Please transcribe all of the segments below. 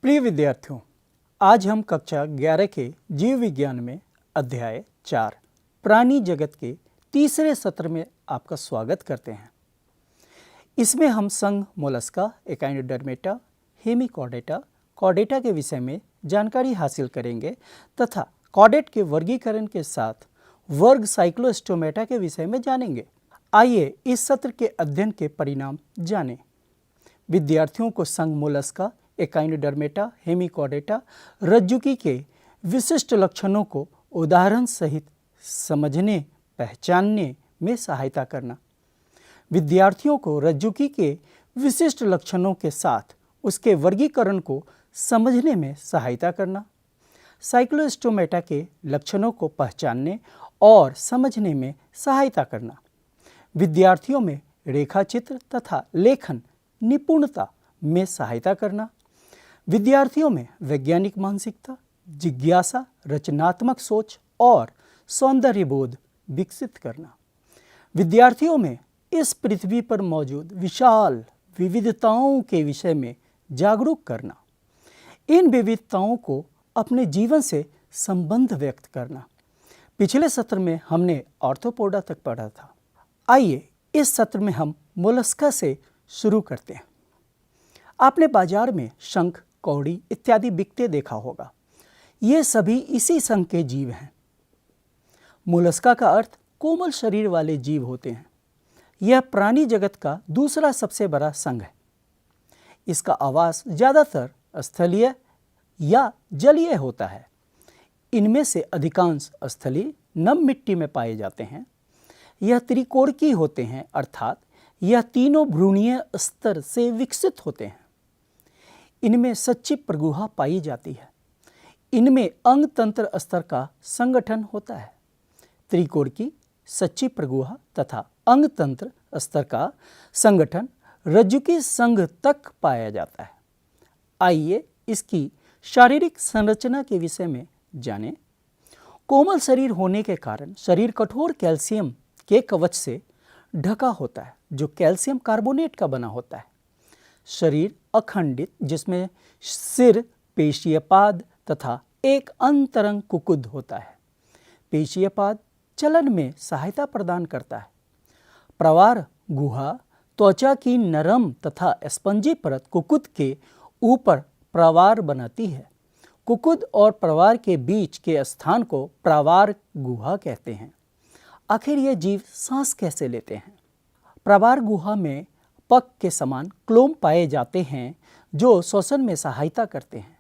प्रिय विद्यार्थियों, आज हम कक्षा 11 के जीव विज्ञान में अध्याय 4 प्राणी जगत के तीसरे सत्र में आपका स्वागत करते हैं। इसमें हम संघ मोलस्का, एकाइनोडर्मेटा, हेमिकॉर्डेटा, कॉर्डेटा के विषय में जानकारी हासिल करेंगे तथा कॉर्डेट के वर्गीकरण के साथ वर्ग साइक्लोस्टोमेटा के विषय में जानेंगे। आइए इस सत्र के अध्ययन के परिणाम जानें। विद्यार्थियों को संघ मोलस्का, एकाइनोडर्मेटा, हेमिकॉर्डेटा, रज्जुकी के विशिष्ट लक्षणों को उदाहरण सहित समझने पहचानने में सहायता करना। विद्यार्थियों को रज्जुकी के विशिष्ट लक्षणों के साथ उसके वर्गीकरण को समझने में सहायता करना। साइक्लोस्टोमेटा के लक्षणों को पहचानने और समझने में सहायता करना। विद्यार्थियों में रेखाचित्र तथा लेखन निपुणता में सहायता करना। विद्यार्थियों में वैज्ञानिक मानसिकता, जिज्ञासा, रचनात्मक सोच और सौंदर्य बोध विकसित करना। विद्यार्थियों में इस पृथ्वी पर मौजूद विशाल विविधताओं के विषय में जागरूक करना। इन विविधताओं को अपने जीवन से संबंध व्यक्त करना। पिछले सत्र में हमने आर्थ्रोपोडा तक पढ़ा था। आइए इस सत्र में हम मोलस्का से शुरू करते हैं। आपने बाजार में शंख, कौड़ी इत्यादि बिकते देखा होगा। ये सभी इसी संघ के जीव हैं। मोलस्का का अर्थ कोमल शरीर वाले जीव होते हैं। यह प्राणी जगत का दूसरा सबसे बड़ा संघ है। इसका आवास ज़्यादातर स्थलीय या जलीय होता है। इनमें से अधिकांश स्थलीय नम मिट्टी में पाए जाते हैं। यह त्रिकोणीय होते हैं, अर्थात यह तीनों भ्रूणीय स्तर से विकसित होते हैं। इनमें सच्ची प्रगुहा पाई जाती है। इनमें अंग तंत्र स्तर का संगठन होता है। त्रिकोणीय, सच्ची प्रगुहा तथा अंग तंत्र स्तर का संगठन रज्जुकी संघ तक पाया जाता है। आइए इसकी शारीरिक संरचना के विषय में जानें। कोमल शरीर होने के कारण शरीर कठोर कैल्शियम के कवच से ढका होता है, जो कैल्शियम कार्बोनेट का बना होता है। शरीर अखंडित, जिसमें सिर, पेशीयपाद तथा एक अंतरंग कुकुद होता है। पेशीयपाद चलन में सहायता प्रदान करता है। प्रवार गुहा त्वचा की नरम तथा स्पंजी परत कुकुद के ऊपर प्रवार बनाती है। कुकुद और प्रवार के बीच के स्थान को प्रवार गुहा कहते हैं। आखिर ये जीव सांस कैसे लेते हैं? प्रवार गुहा में पक के समान क्लोम पाए जाते हैं, जो श्वसन में सहायता करते हैं।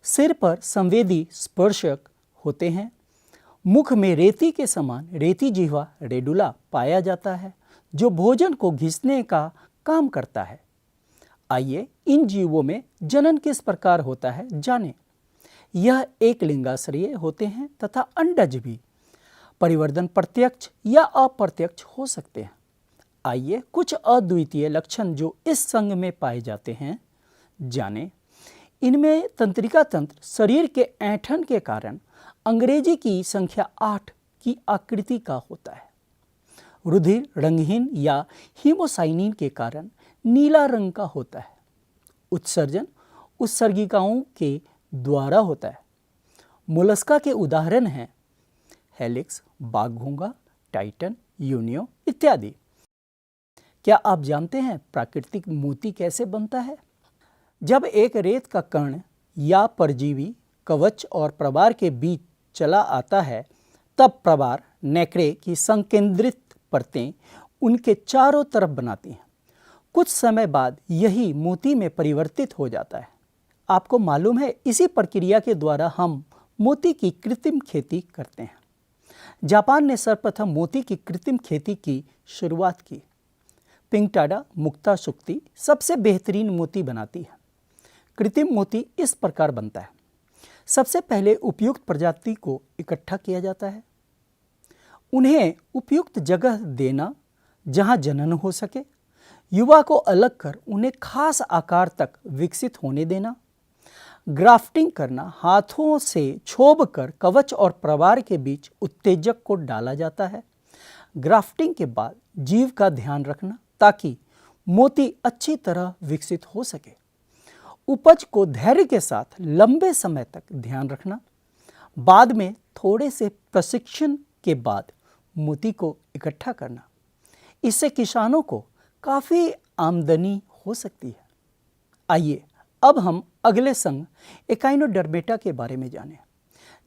सिर पर संवेदी स्पर्शक होते हैं। मुख में रेती के समान रेती जिह्वा रेडुला पाया जाता है, जो भोजन को घिसने का काम करता है। आइए इन जीवों में जनन किस प्रकार होता है जानें। यह एक लिंगाश्रयी होते हैं तथा अंडज भी। परिवर्धन प्रत्यक्ष या अप्रत्यक्ष हो सकते हैं। आइए कुछ अद्वितीय लक्षण जो इस संघ में पाए जाते हैं जानें। इनमें तंत्रिका तंत्र शरीर के ऐंठन के कारण अंग्रेजी की संख्या 8 की आकृति का होता है। रुधिर रंगहीन या हीमोसाइनिन के कारण नीला रंग का होता है। उत्सर्जन उत्सर्गिकाओं के द्वारा होता है। मोलस्का के उदाहरण हैं हेलिक्स, बाघघोंगा, टाइटन, यूनियो इत्यादि। क्या आप जानते हैं प्राकृतिक मोती कैसे बनता है? जब एक रेत का कण या परजीवी कवच और प्रवार के बीच चला आता है, तब प्रवार नेक्रे की संकेंद्रित परतें उनके चारों तरफ बनाती हैं। कुछ समय बाद यही मोती में परिवर्तित हो जाता है। आपको मालूम है, इसी प्रक्रिया के द्वारा हम मोती की कृत्रिम खेती करते हैं। जापान ने सर्वप्रथम मोती की कृत्रिम खेती की शुरुआत की। पिंगटाडा मुक्ता सुक्ति सबसे बेहतरीन मोती बनाती है। कृत्रिम मोती इस प्रकार बनता है। सबसे पहले उपयुक्त प्रजाति को इकट्ठा किया जाता है। उन्हें उपयुक्त जगह देना जहां जनन हो सके। युवा को अलग कर उन्हें खास आकार तक विकसित होने देना। ग्राफ्टिंग करना, हाथों से छोब कर कवच और प्रवार के बीच उत्तेजक को डाला जाता है। ग्राफ्टिंग के बाद जीव का ध्यान रखना ताकि मोती अच्छी तरह विकसित हो सके। उपज को धैर्य के साथ लंबे समय तक ध्यान रखना, बाद में थोड़े से प्रशिक्षण के बाद मोती को इकट्ठा करना, इससे किसानों को काफ़ी आमदनी हो सकती है। आइए अब हम अगले संघ एकाइनोडर्मेटा के बारे में जानें।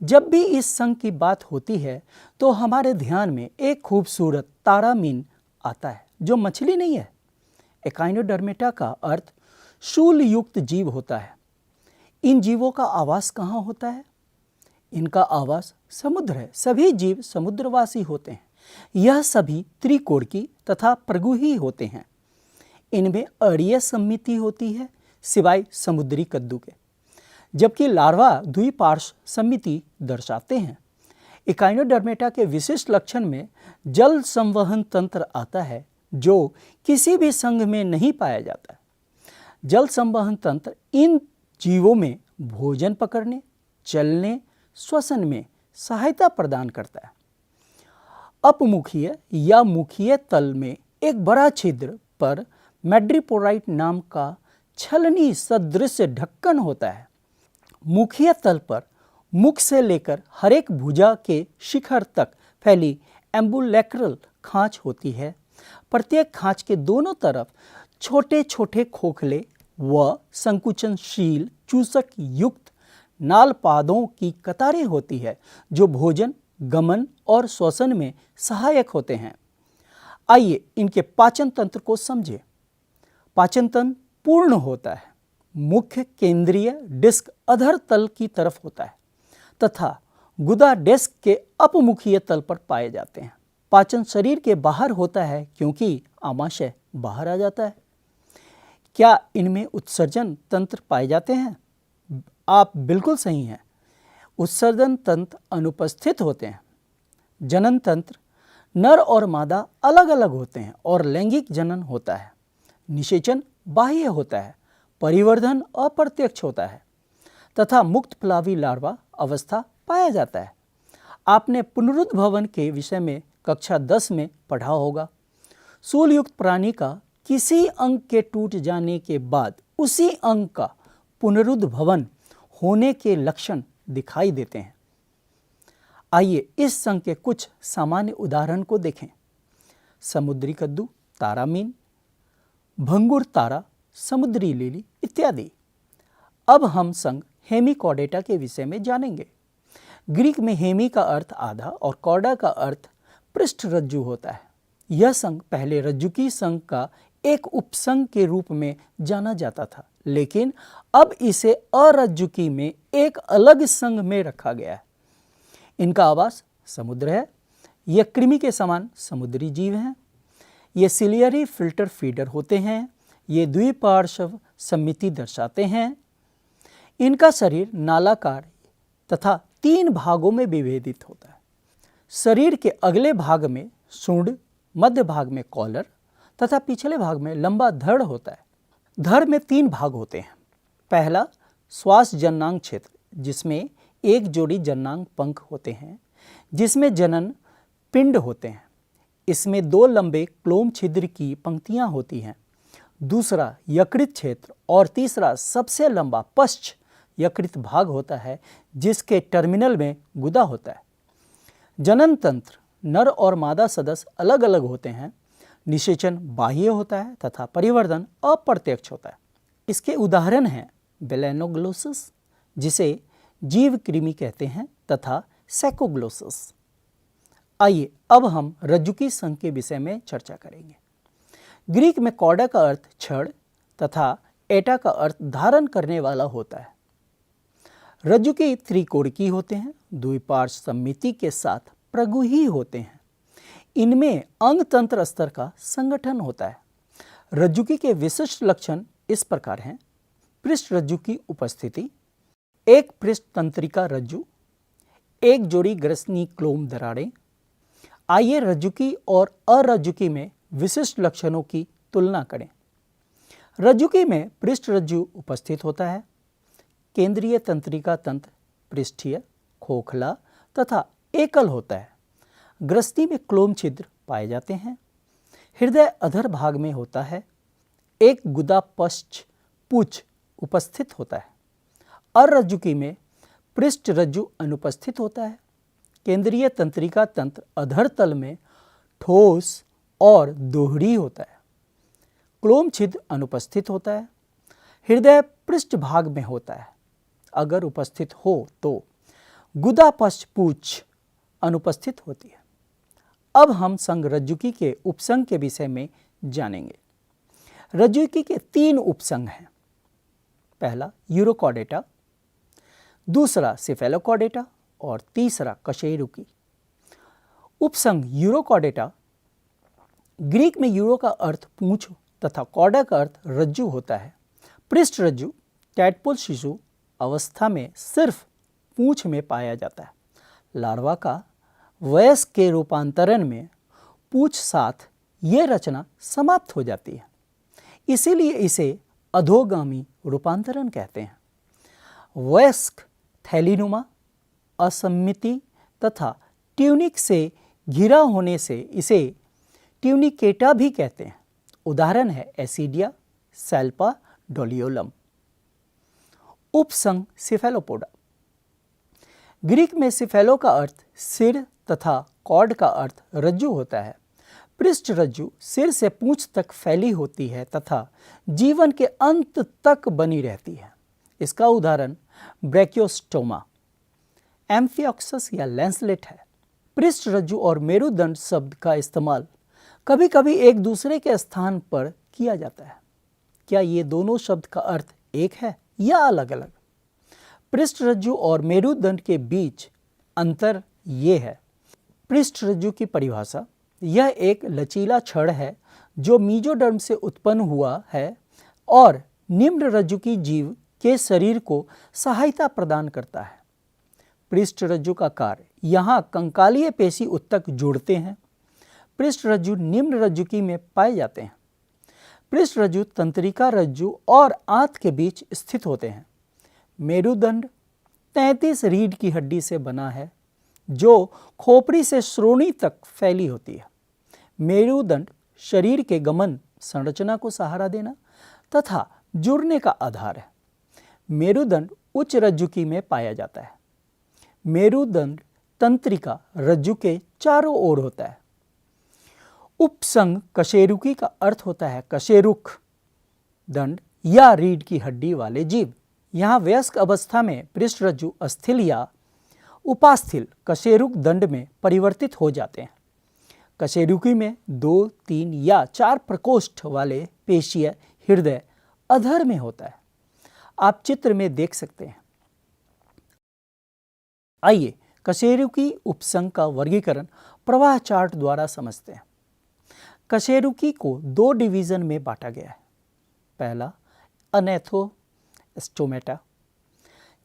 जब भी इस संघ की बात होती है तो हमारे ध्यान में एक खूबसूरत तारामीन आता है जो मछली नहीं है। एकाइनोडर्मेटा का अर्थ शूल युक्त जीव होता है। इन जीवों का आवास कहाँ होता है? इनका आवास समुद्र है। सभी जीव समुद्रवासी होते हैं। यह सभी त्रिकोणकी तथा प्रगुही होते हैं। इनमें अरीय समिति होती है सिवाय समुद्री कद्दू के, जबकि लार्वा द्विपार्श्व समिति दर्शाते हैं। एकाइनोडर्मेटा के विशिष्ट लक्षण में जल संवहन तंत्र आता है जो किसी भी संघ में नहीं पाया जाता है। जल संवहन तंत्र इन जीवों में भोजन पकड़ने, चलने, श्वसन में सहायता प्रदान करता है। अपमुखीय या मुखीय तल में एक बड़ा छिद्र पर मैड्रिपोराइट नाम का छलनी सदृश ढक्कन होता है। मुखीय तल पर मुख से लेकर हरेक भुजा के शिखर तक फैली एम्बुलेक्रल खांच होती है। प्रत्येक खांच के दोनों तरफ छोटे छोटे खोखले व संकुचनशील चूसक युक्त नालपादों की कतारें होती है जो भोजन, गमन और श्वसन में सहायक होते हैं। आइए इनके पाचन तंत्र को समझें। पाचन तंत्र पूर्ण होता है। मुख्य केंद्रीय डिस्क अधर तल की तरफ होता है तथा गुदा डिस्क के अपमुखीय तल पर पाए जाते हैं। पाचन शरीर के बाहर होता है क्योंकि आमाशय बाहर आ जाता है। क्या इनमें उत्सर्जन तंत्र पाए जाते हैं? आप बिल्कुल सही हैं। उत्सर्जन तंत्र अनुपस्थित होते हैं। जनन तंत्र नर और मादा अलग अलग होते हैं और लैंगिक जनन होता है। निषेचन बाह्य होता है। परिवर्धन अप्रत्यक्ष होता है तथा मुक्त प्लावी लार्वा अवस्था पाया जाता है। आपने पुनरुद्भवन के विषय में कक्षा 10 में पढ़ा होगा। शूलयुक्त प्राणी का किसी अंग के टूट जाने के बाद उसी अंग का पुनरुद्भवन होने के लक्षण दिखाई देते हैं। आइए इस संघ के कुछ सामान्य उदाहरण को देखें। समुद्री कद्दू, तारामीन, भंगुर तारा, समुद्री लिली इत्यादि। अब हम संघ हेमिकॉर्डेटा के विषय में जानेंगे। ग्रीक में हेमी का अर्थ आधा और कॉर्डा का अर्थ पृष्ठ रज्जु होता है। यह संघ पहले रज्जुकी संघ का एक उपसंघ के रूप में जाना जाता था, लेकिन अब इसे अरज्जुकी में एक अलग संघ में रखा गया है। इनका आवास समुद्र है। यह कृमि के समान समुद्री जीव हैं। ये सिलियरी फिल्टर फीडर होते हैं। ये द्विपार्श्व समिति दर्शाते हैं। इनका शरीर नालाकार तथा 3 भागों में विभेदित होता है। शरीर के अगले भाग में सूंड, मध्य भाग में कॉलर तथा पिछले भाग में लंबा धड़ होता है। धड़ में 3 भाग होते हैं। पहला श्वास जननांग क्षेत्र, जिसमें एक जोड़ी जननांग पंख होते हैं जिसमें जनन पिंड होते हैं। इसमें 2 लंबे क्लोम छिद्र की पंक्तियां होती हैं। दूसरा यकृत क्षेत्र और तीसरा सबसे लंबा पश्च यकृत भाग होता है जिसके टर्मिनल में गुदा होता है। जनन तंत्र नर और मादा सदस्य अलग अलग होते हैं। निषेचन बाह्य होता है तथा परिवर्धन अप्रत्यक्ष होता है। इसके उदाहरण हैं बेलेनोग्लोसस, जिसे जीव कृमि कहते हैं, तथा सैकोग्लोसस। आइए अब हम रज्जुकी संघ के विषय में चर्चा करेंगे। ग्रीक में कॉर्डा का अर्थ छड़ तथा एटा का अर्थ धारण करने वाला होता है। रज्जुकी त्रिकोणकी होते हैं, द्विपार्श्व समिति के साथ प्रगुही होते हैं। इनमें अंग तंत्र स्तर का संगठन होता है। रज्जुकी के विशिष्ट लक्षण इस प्रकार हैं। पृष्ठ रज्जु की उपस्थिति, एक पृष्ठ तंत्रिका रज्जु, एक जोड़ी ग्रसनी क्लोम दरारें। आइए रज्जुकी और अरज्जुकी में विशिष्ट लक्षणों की तुलना करें। रज्जुकी में पृष्ठ रज्जु उपस्थित होता है। केंद्रीय तंत्रिका तंत्र पृष्ठीय, खोखला तथा एकल होता है। ग्रसनी में क्लोम छिद्र पाए जाते हैं। हृदय अधर भाग में होता है। एक गुदा पश्च पूछ उपस्थित होता है। अरज्जुकी में पृष्ठ रज्जु अनुपस्थित होता है। केंद्रीय तंत्रिका तंत्र अधर तल में ठोस और दोहरी होता है। क्लोम छिद्र अनुपस्थित होता है। हृदय पृष्ठ भाग में होता है। अगर उपस्थित हो तो गुदा पश्च पूछ अनुपस्थित होती है। अब हम संघ रज्जुकी के उपसंघ के विषय में जानेंगे। रज्जुकी के 3 उपसंघ हैं। पहला यूरोकॉर्डेटा, दूसरा सिफेलोकॉर्डेटा और तीसरा कशेरुकी। उपसंघ यूरोकॉर्डेटा, ग्रीक में यूरो का अर्थ पूंछ तथा कॉर्डा का अर्थ रज्जु होता है। पृष्ठ रज्जु टैडपोल शिशु अवस्था में सिर्फ पूंछ में पाया जाता है। लार्वा का वयस्क के रूपांतरण में पूंछ साथ ये रचना समाप्त हो जाती है, इसीलिए इसे अधोगामी रूपांतरण कहते हैं। वयस्क थैलीनुमा, असममिति तथा ट्यूनिक से घिरा होने से इसे ट्यूनिकेटा भी कहते हैं। उदाहरण है एसिडिया, सैल्पा, डोलियोलम। उपसंघ सिफेलोपोडा, ग्रीक में सिफेलो का अर्थ सिर तथा कॉर्ड का अर्थ रज्जु होता है। पृष्ठ रज्जु सिर से पूंछ तक फैली होती है तथा जीवन के अंत तक बनी रहती है। इसका उदाहरण ब्रैकियोस्टोमा, एम्फिऑक्सस या लैंसलेट है। पृष्ठ रज्जु और मेरुदंड शब्द का इस्तेमाल कभी कभी एक दूसरे के स्थान पर किया जाता है। क्या ये दोनों शब्द का अर्थ एक है या अलग अलग? पृष्ठ रज्जु और मेरुदंड के बीच अंतर ये है। पृष्ठ रज्जु की परिभाषा, यह एक लचीला छड़ है जो मीजोडर्म से उत्पन्न हुआ है और निम्न रज्जु की जीव के शरीर को सहायता प्रदान करता है। पृष्ठ रज्जु का कार्य यहाँ कंकालीय पेशी उत्तक जुड़ते हैं। पृष्ठ रज्जु निम्न रज्जुकी में पाए जाते हैं। पृष्ठ रज्जु तंत्रिका रज्जु और आंत के बीच स्थित होते हैं। मेरुदंड 33 रीढ़ की हड्डी से बना है जो खोपड़ी से श्रोणि तक फैली होती है। मेरुदंड शरीर के गमन संरचना को सहारा देना तथा जुड़ने का आधार है। मेरुदंड उच्च रज्जुकी में पाया जाता है। मेरुदंड तंत्रिका रज्जु के चारों ओर होता है। उपसंघ कशेरुकी का अर्थ होता है कशेरुक दंड या रीढ़ की हड्डी वाले जीव। यहाँ वयस्क अवस्था में पृष्ठ रज्जु अस्थिल या उपास्थिल कशेरुक दंड में परिवर्तित हो जाते हैं। कशेरुकी में 2, 3 या 4 प्रकोष्ठ वाले पेशीय हृदय अधर में होता है। आप चित्र में देख सकते हैं। आइए कशेरुकी उपसंघ का वर्गीकरण प्रवाह चार्ट द्वारा समझते हैं। कशेरुकी को 2 डिवीजन में बांटा गया है। पहला अनैथोस्टोमेटा,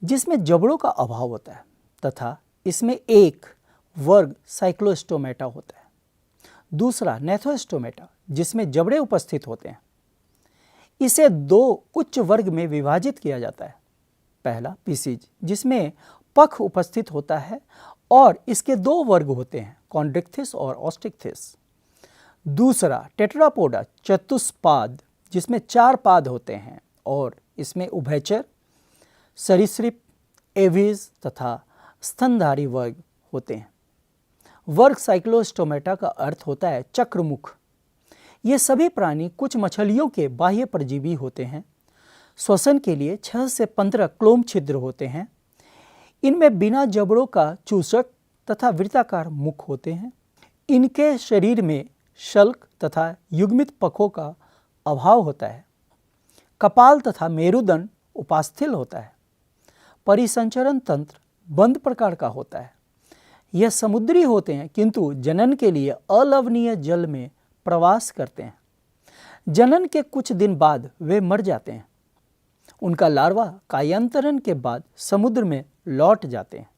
जिसमें जबड़ों का अभाव होता है तथा इसमें एक वर्ग साइक्लोस्टोमेटा होता है। दूसरा नैथोस्टोमेटा, जिसमें जबड़े उपस्थित होते हैं। इसे 2 उच्च वर्ग में विभाजित किया जाता है। पहला पीसीज, जिसमें पख उपस्थित होता है और इसके 2 वर्ग होते हैं, कॉन्ड्रिक्थिस और ऑस्टिक्थिस। दूसरा टेट्रापोडा, चतुष्पाद, जिसमें 4 पाद होते हैं और इसमें उभयचर, सरीसृप, एविज तथा स्तनधारी वर्ग होते हैं। वर्ग साइक्लोस्टोमेटा का अर्थ होता है चक्रमुख। ये सभी प्राणी कुछ मछलियों के बाह्य परजीवी होते हैं। श्वसन के लिए 6 से 15 क्लोम छिद्र होते हैं। इनमें बिना जबड़ों का चूसक तथा वृत्ताकार मुख होते हैं। इनके शरीर में शल्क तथा युग्मित पखों का अभाव होता है। कपाल तथा मेरुदंड उपास्थिल होता है। परिसंचरण तंत्र बंद प्रकार का होता है। यह समुद्री होते हैं किंतु जनन के लिए अलवणीय जल में प्रवास करते हैं। जनन के कुछ दिन बाद वे मर जाते हैं। उनका लार्वा कायांतरण के बाद समुद्र में लौट जाते हैं।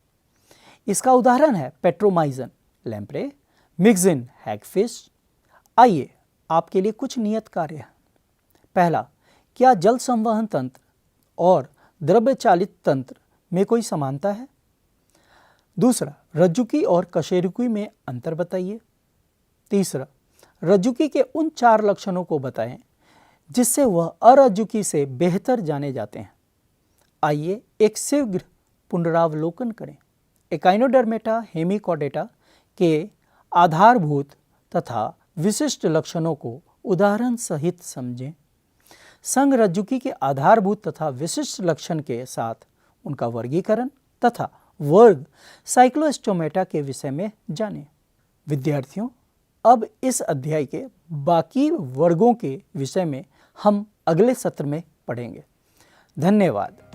इसका उदाहरण है पेट्रोमाइजन लैम्प्रे, मिक्सिन हैगफिश। आइए आपके लिए कुछ नियत कार्य हैं। पहला, क्या जल संवहन तंत्र और द्रव्य चालित तंत्र में कोई समानता है? दूसरा, रज्जुकी और कशेरुकी में अंतर बताइए। तीसरा, रज्जुकी के उन 4 लक्षणों को बताएं जिससे वह अराजुकी से बेहतर जाने जाते हैं। आइए एक शीघ्र पुनरावलोकन करें। एकाइनोडर्मेटा हेमिकॉर्डेटा के आधारभूत तथा विशिष्ट लक्षणों को उदाहरण सहित समझें। संघरज्जुकी के आधारभूत तथा विशिष्ट लक्षण के साथ उनका वर्गीकरण तथा वर्ग साइक्लोस्टोमेटा के विषय में जानें। विद्यार्थियों, अब इस अध्याय के बाकी वर्गों के विषय में हम अगले सत्र में पढ़ेंगे। धन्यवाद।